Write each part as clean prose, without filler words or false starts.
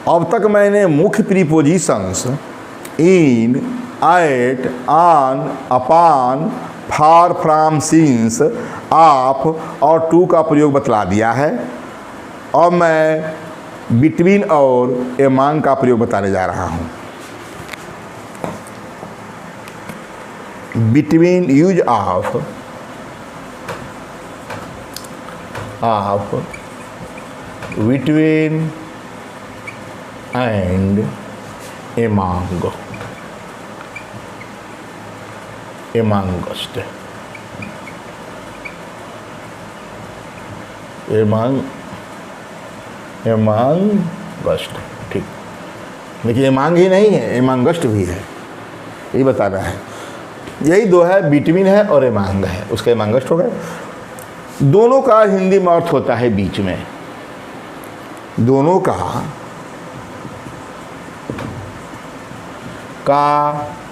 अब तक मैंने मुख्य prepositions in, at, on, upon, for, from, since, of और टू का प्रयोग बतला दिया है। अब मैं बिटवीन और एमंग का प्रयोग बताने जा रहा हूँ। Between, use of between and among, amongst, amongst, ठीक। देखिए एमंग ही नहीं है, एमंगस्ट भी है, यही बताना है। यही दो है, बिटवीन है और एमंग है, उसका एमंगस्ट हो गया। दोनों का हिंदी में अर्थ होता है बीच में। दोनों का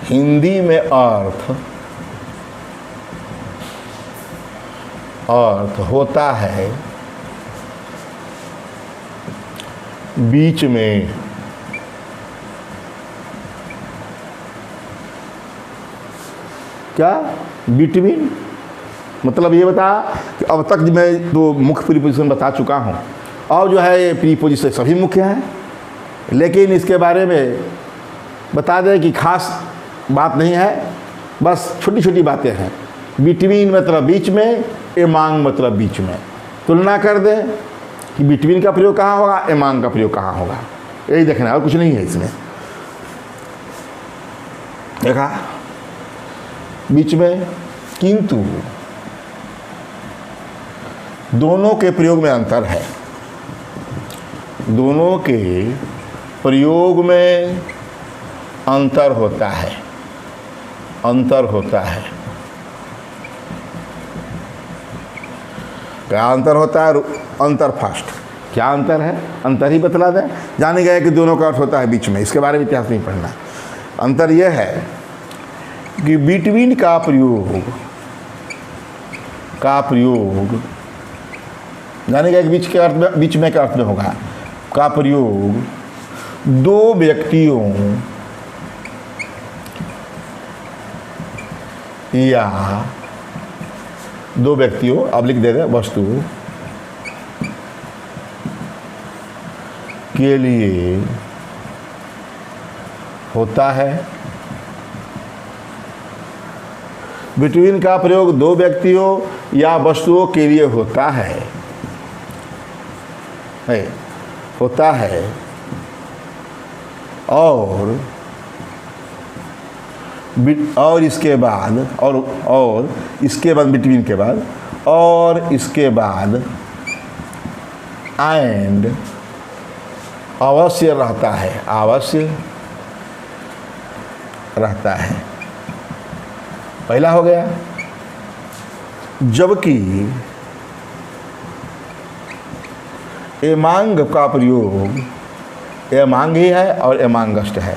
हिंदी में अर्थ होता है बीच में। क्या? बिटवीन मतलब ये बता कि अब तक मैं दो मुख्य प्रीपोजिशन बता चुका हूँ, और जो है ये प्रीपोजिशन सभी मुख्य हैं, लेकिन इसके बारे में बता दें कि खास बात नहीं है, बस छोटी छोटी बातें हैं। बिटवीन मतलब बीच में, एमंग मतलब बीच में। तुलना कर दें कि बिटवीन का प्रयोग कहाँ होगा, एमंग का प्रयोग कहाँ होगा, यही देखना है, और कुछ नहीं है इसमें। देखा बीच में, किंतु दोनों के प्रयोग में अंतर है। दोनों के प्रयोग में अंतर होता है, अंतर होता है। क्या अंतर होता है? अंतर फर्स्ट, क्या अंतर है? अंतर ही बतला दें। जाने गए कि दोनों का अर्थ होता है बीच में, इसके बारे में इतिहास नहीं पढ़ना। अंतर यह है कि बिटवीन का प्रयोग जाने गए कि बीच के अर्थ में, बीच में के अर्थ में होगा। का प्रयोग दो व्यक्तियों या दो व्यक्तियों, अब लिख दे दें, वस्तु के लिए होता है। बिटवीन का प्रयोग दो व्यक्तियों या वस्तुओं के लिए होता है, होता है। और इसके बाद और इसके बाद बिटवीन के बाद और इसके बाद एंड अवश्य रहता है, अवश्य रहता है। पहला हो गया। जबकि एमंग का प्रयोग एमंग ही है और एमंगस्ट है।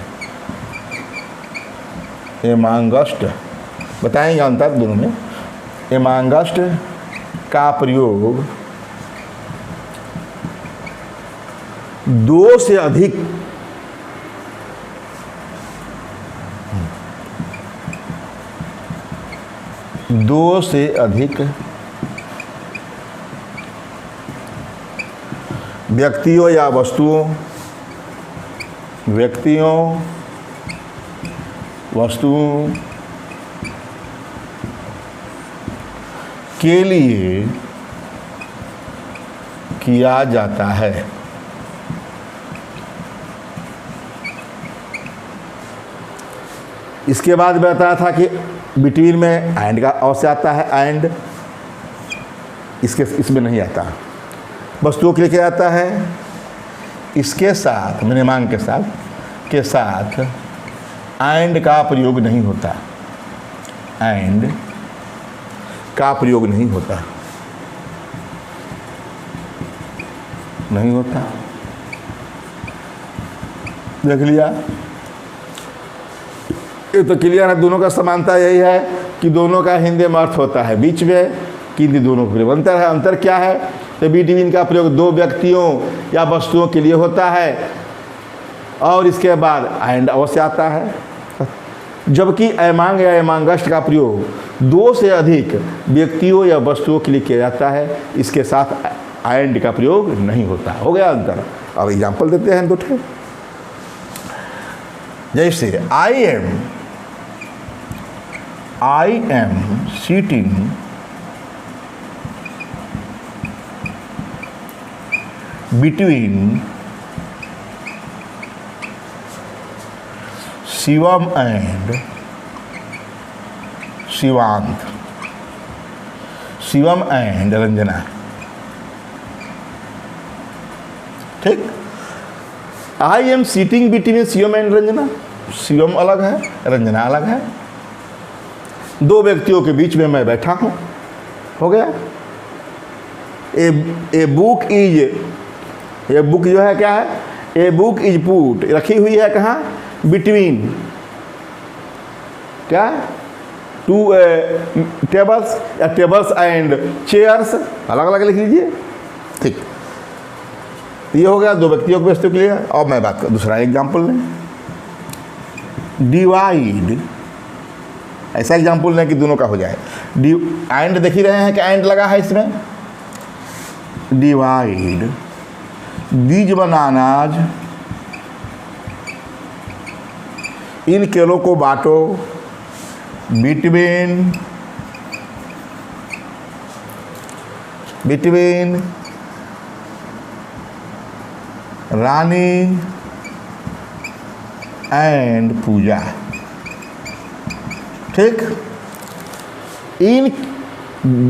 एमंगस्ट बताएंगे अंतर दोनों में। एमंगस्ट का प्रयोग दो से अधिक व्यक्तियों या वस्तुओं के लिए किया जाता है। इसके बाद बताया था कि बिटवीन में एंड का अवश्य आता है, एंड इसमें नहीं आता। वस्तुओं के लिए क्या आता है, इसके साथ एमंग के साथ एंड का प्रयोग नहीं होता, एंड का प्रयोग नहीं होता, नहीं होता। देख लिया, ये तो क्लियर है। दोनों का समानता यही है कि दोनों का हिंदी में अर्थ होता है बीच में, किंतु दोनों के अंतर है। अंतर क्या है? तो बिटवीन का प्रयोग दो व्यक्तियों या वस्तुओं के लिए होता है, और इसके बाद एंड अवश्य आता है। जबकि एमांग या एमांगस्ट का प्रयोग दो से अधिक व्यक्तियों या वस्तुओं के लिए किया जाता है, इसके साथ एंड का प्रयोग नहीं होता। हो गया अंतर। अब एग्जाम्पल देते हैं दो ठे। जैसे I am sitting between Shivam and Shivant, Shivam and Ranjana. ठीक, I am sitting between Shivam and Ranjana. Shivam अलग है, रंजना अलग है। दो व्यक्तियों के बीच में मैं बैठा हूं। हो गया। ए बुक इज, ये बुक जो है क्या है, ए बुक इज पुट, रखी हुई है कहाँ, बिटवीन क्या, टू टेबल्स या टेबल्स एंड चेयर्स, अलग अलग लिख लीजिए। ठीक, ये हो गया दो व्यक्तियों के वस्तु के लिए। और मैं बात कर दूसरा एग्जाम्पल लें, डिवाइड। ऐसा एग्जाम्पल लें कि दोनों का हो जाए। एंड देख ही रहे हैं कि एंड लगा है इसमें। डिवाइड बीज बनानाज, इन केलों को बांटो बिटवीन रानी एंड पूजा। ठीक, इन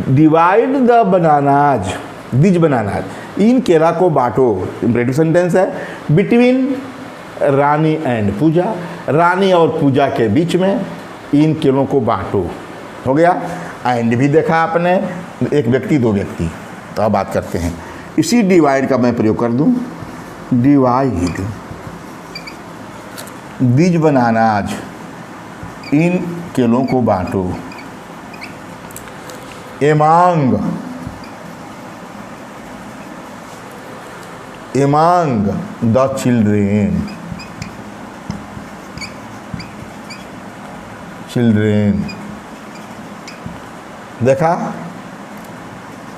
डिवाइड द बनानाज, बीज बनानाज, इन केला को बांटो, इम्परेटिव सेंटेंस है, बिटवीन रानी एंड पूजा, रानी और पूजा के बीच में इन केलों को बांटो। हो गया। एंड भी देखा आपने, एक व्यक्ति दो व्यक्ति। तो अब बात करते हैं, इसी डिवाइड का मैं प्रयोग कर दूं, डिवाइड बीज बनानाज, इन केलों को बांटो एमांग द चिल्ड्रेन, देखा,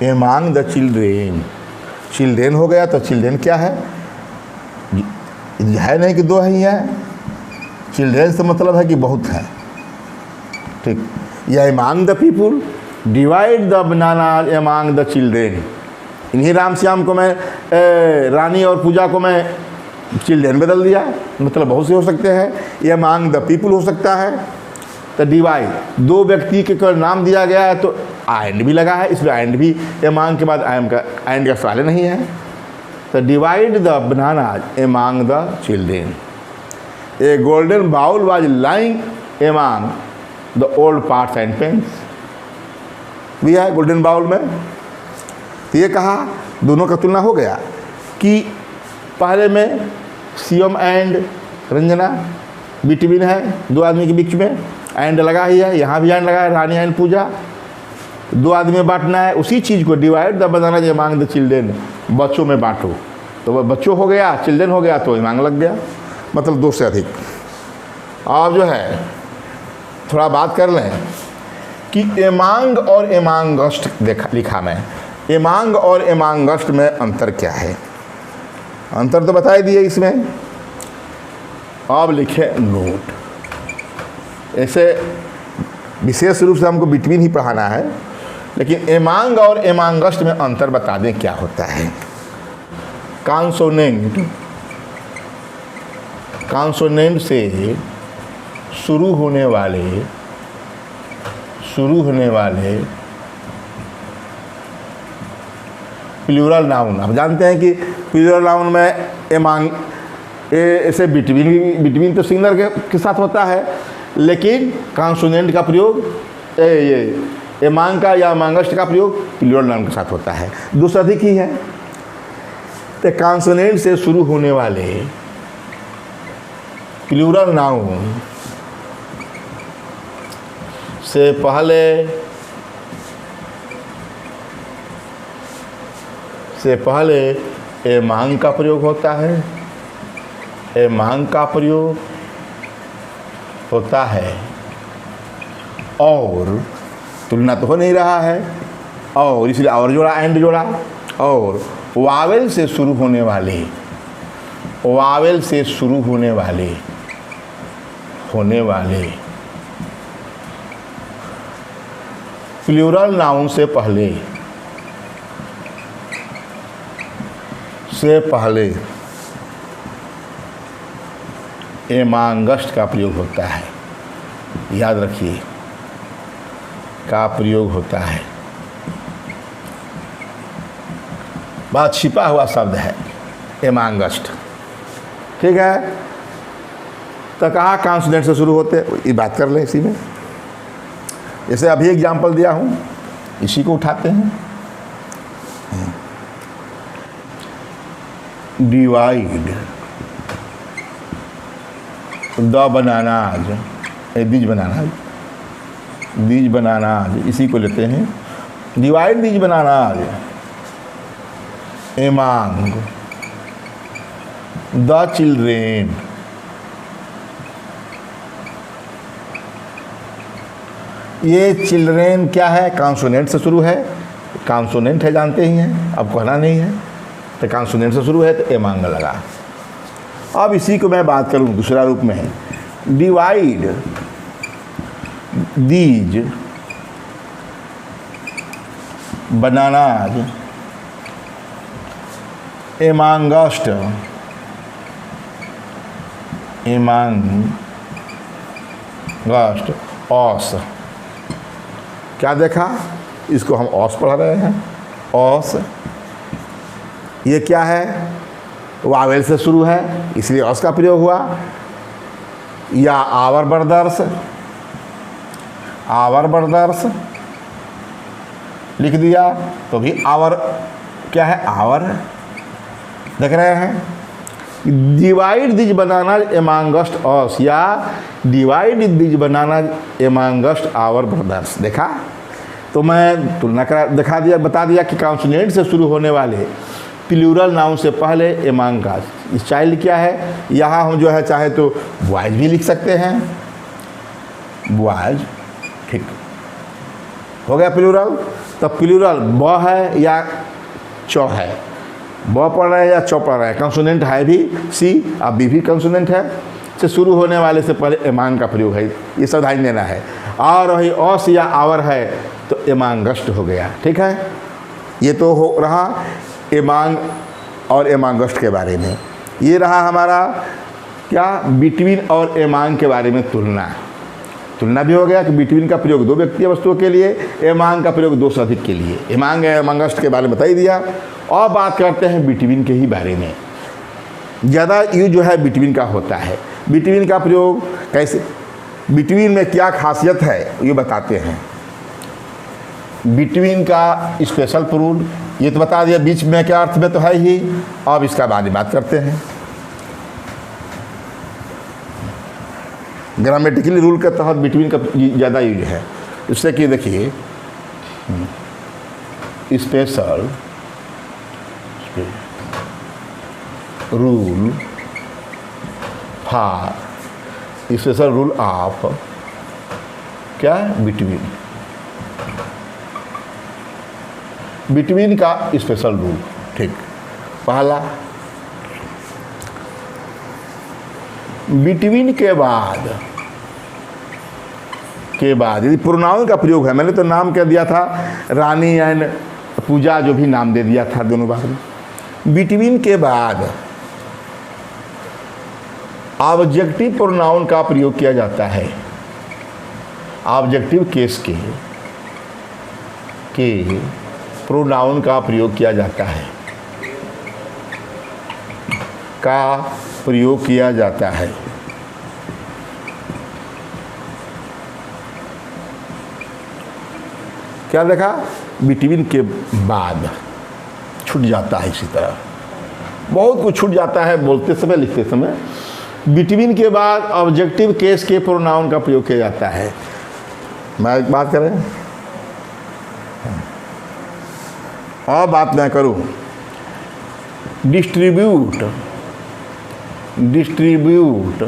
एमांग द चिल्ड्रेन हो गया। तो चिल्ड्रेन क्या है नहीं कि दो ही है, चिल्ड्रेन से मतलब है कि बहुत है। ठीक, या among the people, divide the banana among the children. इन्हीं राम श्याम को मैं रानी और पूजा को मैं चिल्ड्रेन बदल दिया, मतलब बहुत से हो सकते हैं। एमांग द पीपुल हो सकता है। तो डिवाइड, दो व्यक्ति के नाम दिया गया है तो एंड भी लगा है, इसमें एंड भी एमांग के बाद एंड का सवाल नहीं है। तो divide the banana among the children. A golden bowl was lying among the old pots and pans, भी है गोल्डन बाउल में। तो ये कहा, दोनों का तुलना हो गया कि पहले में शिवम एंड रंजना बिटवीन है, दो आदमी के बीच में एंड लगा ही है, यहाँ भी एंड लगा है, रानी एंड पूजा, दो आदमी में बांटना है। उसी चीज़ को divide the banana among the children, बच्चों में बांटो। तो वह बच्चों हो गया, चिल्ड्रेन हो गया, तो एमांग लग गया, मतलब दो से अधिक। अब जो है थोड़ा बात कर लें कि एमांग और एमांगस्ट लिखा मैं, एमांग और एमांगस्ट में अंतर क्या है। अंतर तो बता ही दिए इसमें। अब लिखे नोट। ऐसे विशेष रूप से हमको बिटवीन ही पढ़ाना है, लेकिन एमांग और एमांगस्ट में अंतर बता दें क्या होता है। कॉन्सोनेंट से शुरू होने वाले प्लूरल नाउन, आप जानते हैं कि प्लूरल नाउन में एमांग ऐसे बिटवीन तो सिंगुलर के साथ होता है, लेकिन कॉन्सोनेंट का प्रयोग ये एमांग का या एमांगस्ट का प्रयोग प्लूरल नाउन के साथ होता है, दो से अधिक ही है। तो कॉन्सोनेंट से शुरू होने वाले प्लूरल नाउन से पहले एमांग का प्रयोग होता है, एमांग का प्रयोग होता है और तुलना तो हो नहीं रहा है और इसलिए और जोड़ा, एंड जोड़ा, और वावेल से शुरू होने वाले, वावेल से शुरू होने वाले प्लूरल नाउन से पहले एमांगस्ट का प्रयोग होता है। याद रखिए, का प्रयोग होता है। बहुत छिपा हुआ शब्द है एमांगस्ट, ठीक है। तो कहाँ कॉन्सोनेंट से शुरू होते हैं, ये बात कर लें इसी में। जैसे अभी एग्जाम्पल दिया हूँ, इसी को उठाते हैं। Divide the bananas, these bananas, इसी को लेते हैं। Divide these bananas among the children. ये चिल्ड्रेन क्या है, कॉन्सोनेंट से शुरू है। कॉन्सोनेंट है, जानते ही हैं, अब कहना नहीं है। तो कॉन्सोनेंट से शुरू है तो एमांग लगा। अब इसी को मैं बात करूं दूसरा रूप में है। Divide these bananas amongst us. क्या देखा, इसको हम ऑस पढ़ा रहे हैं। ऑस ये क्या है, वावेल से शुरू है इसलिए ऑस का प्रयोग हुआ। या आवर ब्रदर्स लिख दिया तो भी आवर क्या है, आवर। देख रहे हैं। Divide these banana amongst us या divide these banana amongst our brothers. देखा, तो मैं तुलना करा दिखा दिया, बता दिया कि कॉन्सोनेंट से शुरू होने वाले प्लूरल नाउन से पहले एमांग का चाइल्ड क्या है। यहाँ हम जो है चाहे तो बॉयज भी लिख सकते हैं, बॉयज, ठीक हो गया प्लूरल। तो प्लूरल ब है या चौ है, ब पढ़ रहे हैं या चौ पढ़ रहे हैं, कंसोनेंट है भी सी, अब बी भी कंसोनेंट है। से शुरू होने वाले से पहले एमांग का प्रयोग है, ये सब ध्यान देना है। और वही ऑस या आवर है तो एमांगस्ट हो गया, ठीक है। ये तो हो रहा एमांग और एमांगस्ट के बारे में। ये रहा हमारा क्या, बिटवीन और एमांग के बारे में तुलना भी हो गया कि बिटवीन का प्रयोग दो व्यक्तिगत वस्तुओं के लिए, एमांग का प्रयोग दो से अधिक के लिए। एमांग एमांगस्ट के बारे में बता ही दिया। और बात करते हैं बिटवीन के ही बारे में। ज़्यादा यूज जो है बिटवीन का होता है। बिटवीन का प्रयोग कैसे, बिटवीन में क्या खासियत है ये बताते हैं। बिटवीन का स्पेशल रूल ये तो बता दिया, बीच में क्या अर्थ में तो है ही। अब इसका बाद में बात करते हैं। ग्रामेटिकली रूल के तहत बिटवीन का ज़्यादा यूज है। इससे कि देखिए, special rule for, special rule of क्या है, बिटवीन का स्पेशल रूल, ठीक। पहला, बिटवीन के बाद यदि प्रोनाउन का प्रयोग है, मैंने तो नाम क्या दिया था, रानी एंड पूजा, जो भी नाम दे दिया था दोनों बात में। बिटवीन के बाद ऑब्जेक्टिव प्रोनाउन का प्रयोग किया जाता है। ऑब्जेक्टिव केस के प्रोनाउन का प्रयोग किया जाता है, क्या देखा, बिटवीन के बाद छूट जाता है। इसी तरह बहुत कुछ छूट जाता है बोलते समय, लिखते समय। बिटवीन के बाद ऑब्जेक्टिव केस के प्रोनाउन का प्रयोग किया जाता है। मैं एक बात करें और बात मैं करूं, डिस्ट्रीब्यूट डिस्ट्रीब्यूट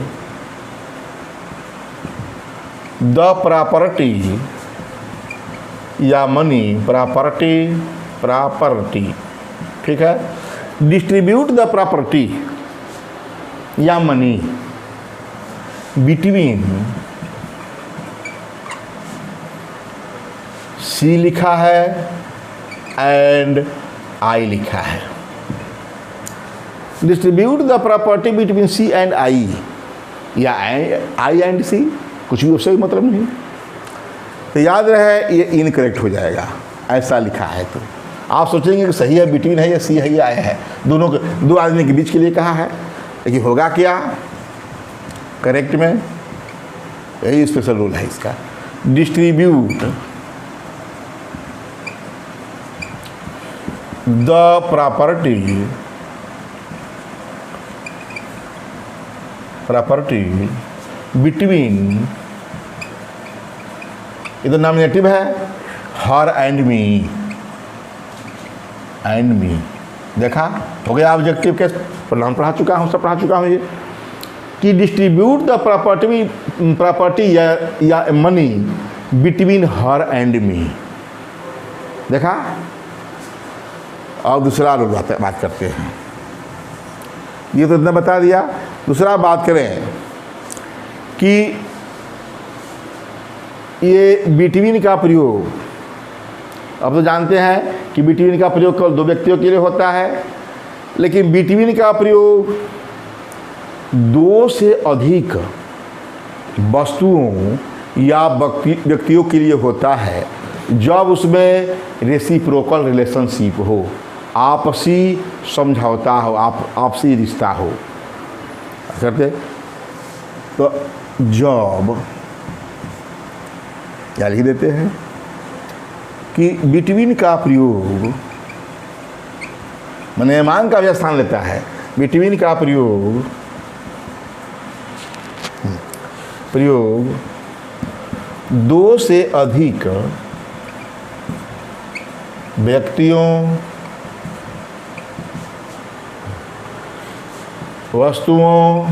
द प्रॉपर्टी या मनी, प्रॉपर्टी, ठीक है, डिस्ट्रीब्यूट द प्रॉपर्टी या मनी बिटवीन, सी लिखा है एंड आई लिखा है, distribute the property between C and I, या आई एंड सी, कुछ भी उससे मतलब नहीं। तो याद रहे ये इनकरेक्ट हो जाएगा, ऐसा लिखा है। तो आप सोचेंगे कि सही है बिटवीन है या सी है या आई है, दोनों दो आदमी के बीच के लिए कहा है, लेकिन होगा क्या करेक्ट में, यही स्पेशल रूल है इसका। डिस्ट्रीब्यूट द प्रॉपर्टी बिटवीन, इधर नॉमिनेटिव है, हर एंड मी, देखा हो गया ऑब्जेक्टिव केस, प्रणाम पढ़ा चुका हूँ, सब पढ़ा चुका हूँ ये, कि डिस्ट्रीब्यूट द प्रॉपर्टी या money between her and me, देखा। और दूसरा बात करते हैं, ये तो इतना बता दिया। दूसरा बात करें कि ये बिटवीन का प्रयोग, अब तो जानते हैं कि बिटवीन का प्रयोग केवल दो व्यक्तियों के लिए होता है, लेकिन बिटवीन का प्रयोग दो से अधिक वस्तुओं या व्यक्तियों के लिए होता है जब उसमें रेसिप्रोकल रिलेशनशिप हो, आपसी समझौता हो, आपसी रिश्ता हो। करते तो जब क्या लिख देते हैं कि बिटवीन का प्रयोग माने मान का भी स्थान लेता है, बिटवीन का प्रयोग दो से अधिक व्यक्तियों, वस्तुओं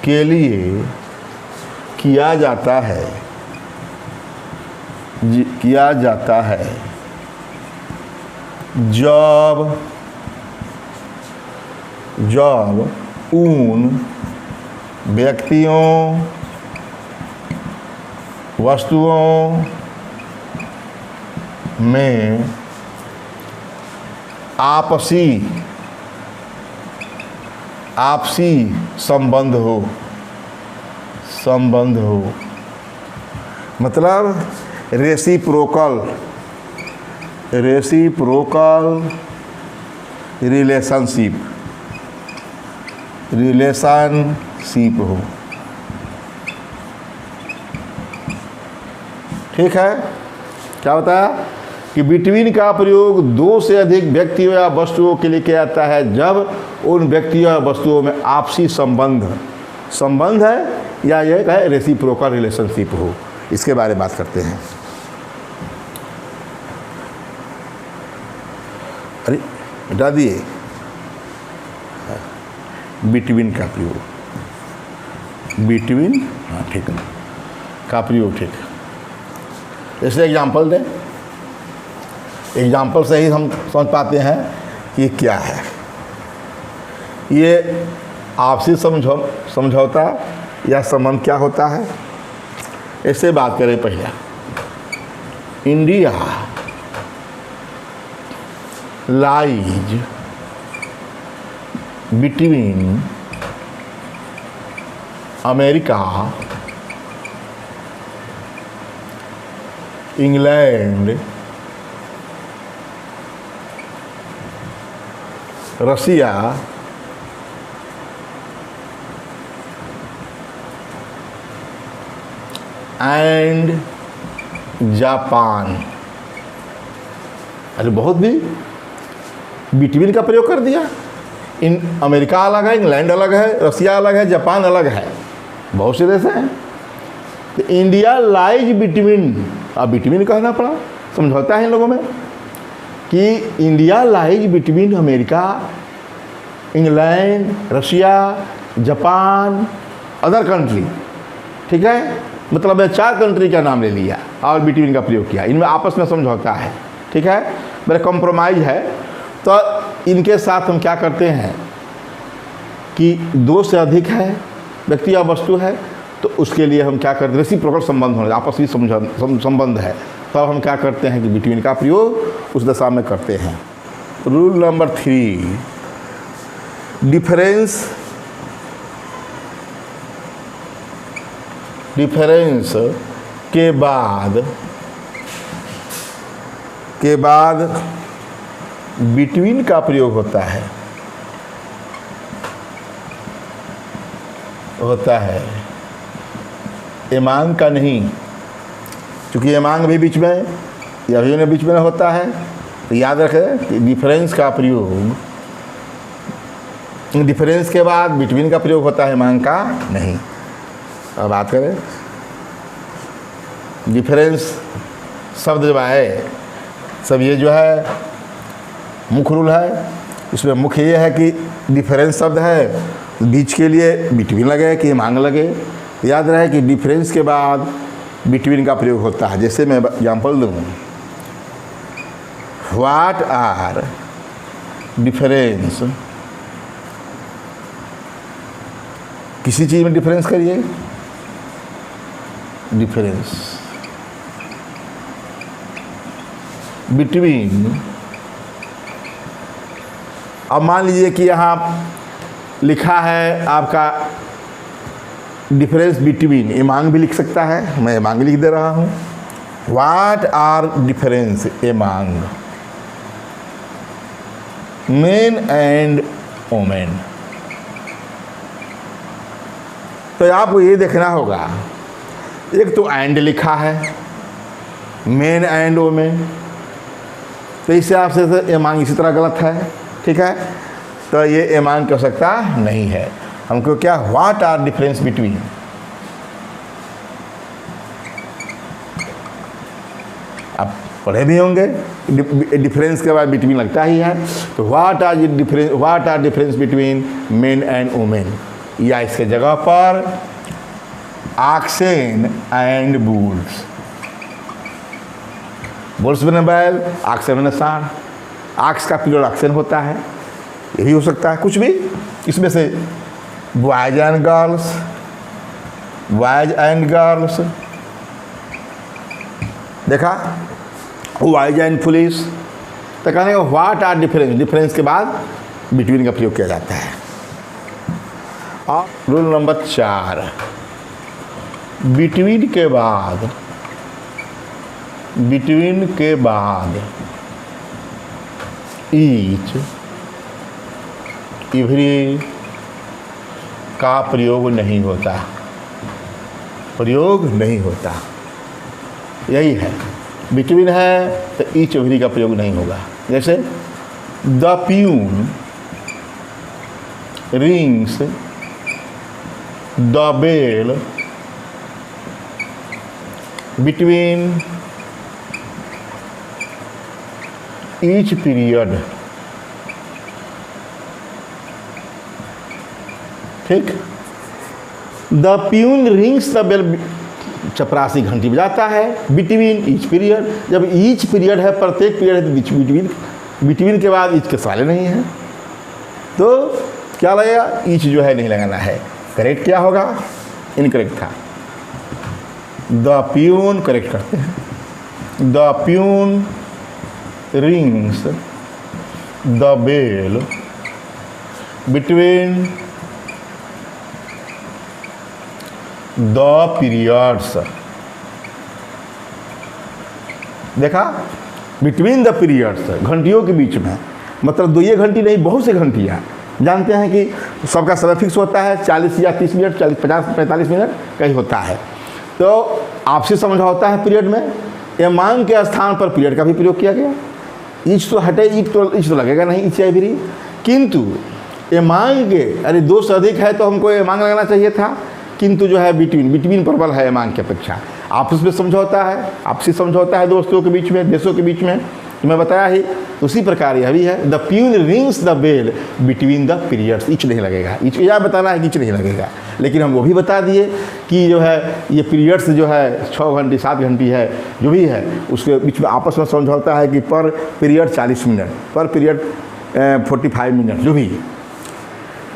के लिए किया जाता है जब उन व्यक्तियों, वस्तुओं में आपसी संबंध हो, मतलब रेसिप्रोकल रिलेशनशिप हो, ठीक है। क्या बताया कि बिटवीन का प्रयोग दो से अधिक व्यक्तियों या वस्तुओं के लिए किया जाता है जब उन व्यक्तियों या वस्तुओं में आपसी संबंध है या यह है रेसिप्रोकल रिलेशनशिप हो। इसके बारे में बात करते हैं। अरे हटा दिए बिटवीन का प्रयोग, बिटवीन, हाँ ठीक है, का प्रयोग, ठीक है। जैसे एग्जाम्पल दें, एग्जाम्पल से ही हम समझ पाते हैं कि क्या है ये आपसी समझौता या संबंध क्या होता है। ऐसे बात करें पहला, India lies between America, England, Russia and Japan. अरे बहुत भी बिटवीन का प्रयोग कर दिया। इन अमेरिका अलग है, इंग्लैंड अलग है, रसिया अलग है, जापान अलग है, बहुत से देश हैं। तो इंडिया लाइज बिटवीन, अब बिटवीन कहना पड़ा, समझौता है इन लोगों में। कि India lies between America, England, Russia, Japan, other country. ठीक है, मतलब मैं 4 कंट्री का नाम ले लिया और बिटवीन का प्रयोग किया, इनमें आपस में समझौता है। ठीक है, मेरा कॉम्प्रोमाइज़ है। तो इनके साथ हम क्या करते हैं कि 2 से अधिक है व्यक्ति या वस्तु है, तो उसके लिए हम क्या करते हैं, रेसिप्रोकल संबंध होना, आपस में संबंध है, तब हम क्या करते हैं कि बिटवीन का प्रयोग उस दशा में करते हैं। रूल नंबर 3, डिफरेंस के बाद बिटवीन का प्रयोग होता है एमांग का नहीं, क्योंकि एमांग भी बीच में या भी बीच में होता है। तो याद रखें कि डिफरेंस का प्रयोग, डिफरेंस के बाद बिटवीन का प्रयोग होता है, एमांग का नहीं। अब बात करें डिफरेंस शब्द जब आए, सब ये जो है मुख्य रूल है, इसमें मुख्य ये है कि डिफरेंस शब्द है, बीच के लिए बिटवीन लगे कि एमांग लगे। याद रहे कि डिफरेंस के बाद बिटवीन का प्रयोग होता है। जैसे मैं एग्जाम्पल दूँ, व्हाट आर डिफरेंस, किसी चीज़ में डिफरेंस करिए, डिफरेंस बिटवीन। अब मान लीजिए कि यहाँ लिखा है आपका डिफरेंस बिटवीन, एमांग भी लिख सकता है, मैं एमांग लिख दे रहा हूँ। What are difference among men and women. तो आपको ये देखना होगा, एक तो एंड लिखा है, मेन एंड वोमेन, तो इससे आपसे एमांग इसी तरह गलत है। ठीक है, तो ये एमांग की आवश्यकता नहीं है हमको। क्या व्हाट आर डिफरेंस बिटवीन, आप पढ़े भी होंगे, डिफरेंस के बाद बिटवीन लगता ही है। तो what are difference between men and women, या इसके जगह पर ऑक्सेन एंड बुल्स। बुल्स बने बैल, ऑक्सेन बने सांड। ऑक्स का प्लूरल ऑक्सेन होता है, ये भी हो सकता है कुछ भी इसमें से। बॉयज एंड गर्ल्स, देखा, बॉयज एंड पुलिस। तो कहने का व्हाट आर डिफरेंस, डिफरेंस के बाद बिटवीन का प्रयोग किया जाता है। और रूल नंबर 4, बिटवीन के बाद ईच एवरी का प्रयोग नहीं होता, यही है। बिटवीन है तो ईच एवरी का प्रयोग नहीं होगा। जैसे the peon rings the bell between each period. ठीक, the peon rings the bell, चपरासी घंटी बजाता है बिटवीन ईच पीरियड। जब ईच पीरियड है, प्रत्येक पीरियड है, तो बिटवीन के बाद ईच के सवाल नहीं है, तो क्या लगेगा, ईच जो है नहीं लगाना है। करेक्ट क्या होगा, इनकरेक्ट था। द प्यून करेक्ट करते हैं, the peon rings the bell between the periods. देखा, बिटवीन द पीरियड्स, घंटियों के बीच में, मतलब 2 घंटी नहीं, बहुत सी घंटियाँ। जानते हैं कि सबका समय फिक्स होता है, 40 या 30 मिनट, 40, 50, 45 मिनट का ही होता है। तो आपसी समझौता है पीरियड में, एमांग के स्थान पर पीरियड का भी प्रयोग किया गया। ईच तो हटे, ईच तो लगेगा नहीं, ईच एवरी, किंतु एमांग के, अरे 2 से अधिक है तो हमको एमांग लगाना चाहिए था, किंतु जो है बिटवीन प्रबल है एमांग की अपेक्षा। आपस में समझौता है, आपसी समझौता है दोस्तों के बीच में, देशों के बीच में, तो मैं बताया ही, उसी प्रकार यह भी है, the peon rings the bell between the periods. Each नहीं लगेगा, ईच यह बताना है कि ईच नहीं लगेगा, लेकिन हम वो भी बता दिए कि जो है ये पीरियड्स जो है 6 घंटे 7 घंटे है जो भी है, उसके बीच में आपस में समझौता है कि पर पीरियड 40 मिनट, पर पीरियड 45 मिनट जो भी है।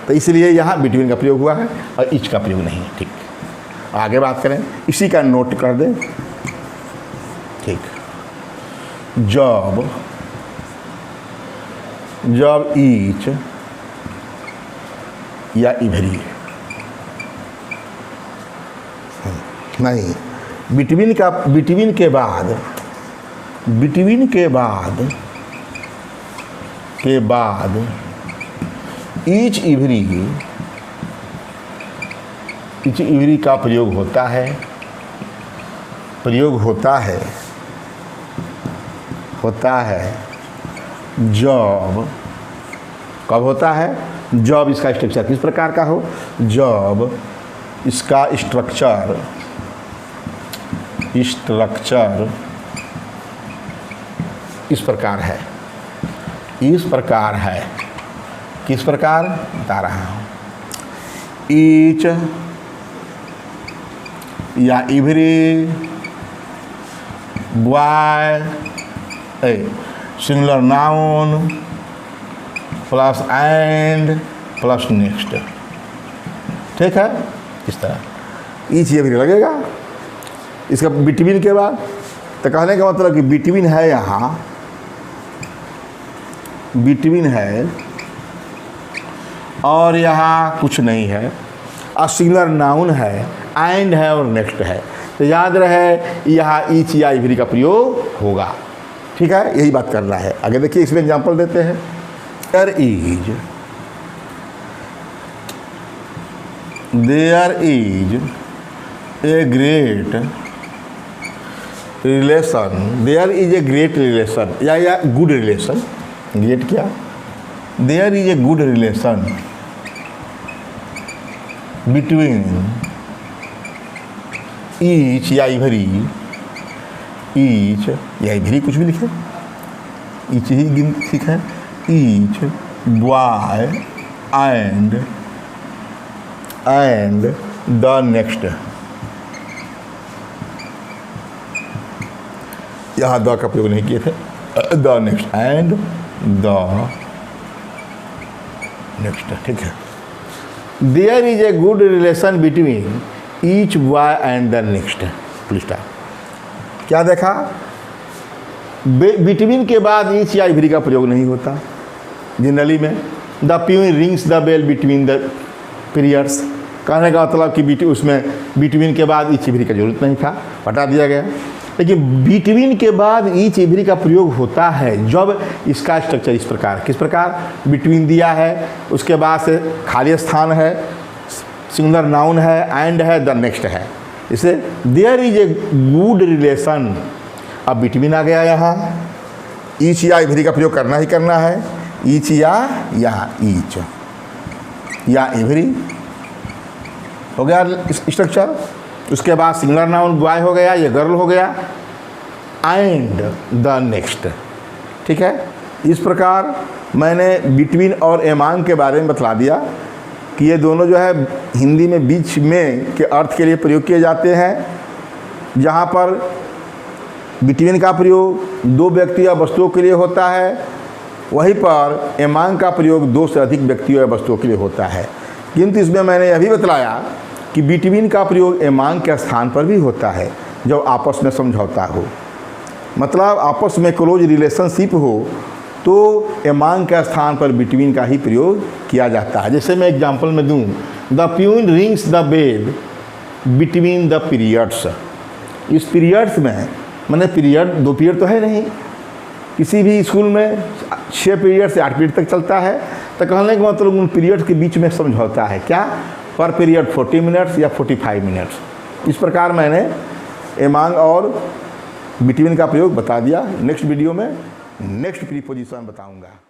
तो इसलिए यहाँ बिटवीन का प्रयोग हुआ है और ईच का प्रयोग नहीं। ठीक, आगे बात करें, इसी का नोट कर दें। ठीक, जब ईच या इवरी नहीं, बिटवीन के बाद ईच इवरी का प्रयोग होता है जब, कब होता है? जब इसका स्ट्रक्चर किस प्रकार का हो? जब इसका स्ट्रक्चर इस प्रकार है, किस प्रकार बता रहा हूँ। ईच या every boy singular noun plus and plus next. ठीक है, इस तरह ईच ये भी लगेगा। इसका बिटवीन के बाद, तो कहने का मतलब कि बिटवीन है, यहाँ बिटवीन है और यहाँ कुछ नहीं है, और सिंगुलर नाउन है, एंड है और नेक्स्ट है। तो याद रहे यहाँ ईच या इवरी का प्रयोग होगा। ठीक है, यही बात करना है। आगे देखिए, इसमें एग्जांपल देते हैं। There is a great relation, there is a great relation या गुड रिलेशन। ग्रेट क्या? There is a good relation between each या इवरी, ईच या इवरी कुछ भी लिखे, ईच ही ठीक है, each boy and the next. यहाँ द का प्रयोग नहीं किए थे, the next and the next. ठीक है, there is a good relation between each boy and the next. Please क्या देखा? बिटवीन के बाद ईच या इवरी का प्रयोग नहीं होता जनरली में। The peon rings the bell between the periods, कहने का मतलब कि उसमें बिटवीन के बाद ईच इवरी का जरूरत नहीं था, हटा दिया गया। लेकिन बिटवीन के बाद ईच इवरी का प्रयोग होता है जब इसका स्ट्रक्चर इस प्रकार, किस प्रकार? बिटवीन दिया है, उसके बाद से खाली स्थान है, सिंगुलर नाउन है, एंड है, द नेक्स्ट है। इसे there is a good relation, अब बिटवीन आ गया। यहाँ ईच या इवरी का प्रयोग करना ही करना है। ईच या ईच या इवरी हो गया स्ट्रक्चर। उसके बाद सिंगुलर नाउन बॉय हो गया, ये गर्ल हो गया, एंड द नेक्स्ट। ठीक है, इस प्रकार मैंने बिटवीन और एमांग के बारे में बतला दिया कि ये दोनों जो है हिंदी में बीच में के अर्थ के लिए प्रयोग किए जाते हैं। जहाँ पर बिटवीन का प्रयोग 2 व्यक्ति या वस्तुओं के लिए होता है, वहीं पर एमांग का प्रयोग 2 से अधिक व्यक्तियों या वस्तुओं के लिए होता है। किंतु इसमें मैंने यह भी बतलाया कि बिटवीन का प्रयोग एमांग के स्थान पर भी होता है जब आपस में समझौता हो, मतलब आपस में क्लोज रिलेशनशिप हो, तो एमांग के स्थान पर बिटवीन का ही प्रयोग किया जाता है। जैसे मैं एग्जांपल में दूं, the peon rings the bell between the periods. इस पीरियड्स में मैंने पीरियड 2 पीरियड तो है नहीं, किसी भी स्कूल में 6 पीरियड से 8 पीरियड तक चलता है। तो कहने का मतलब उन पीरियड के बीच में समझौता है, क्या? पर पीरियड 40 मिनट्स या 45 मिनट्स। इस प्रकार मैंने एमांग और बिटवीन का प्रयोग बता दिया। नेक्स्ट वीडियो में नेक्स्ट प्रीपोजिशन बताऊंगा।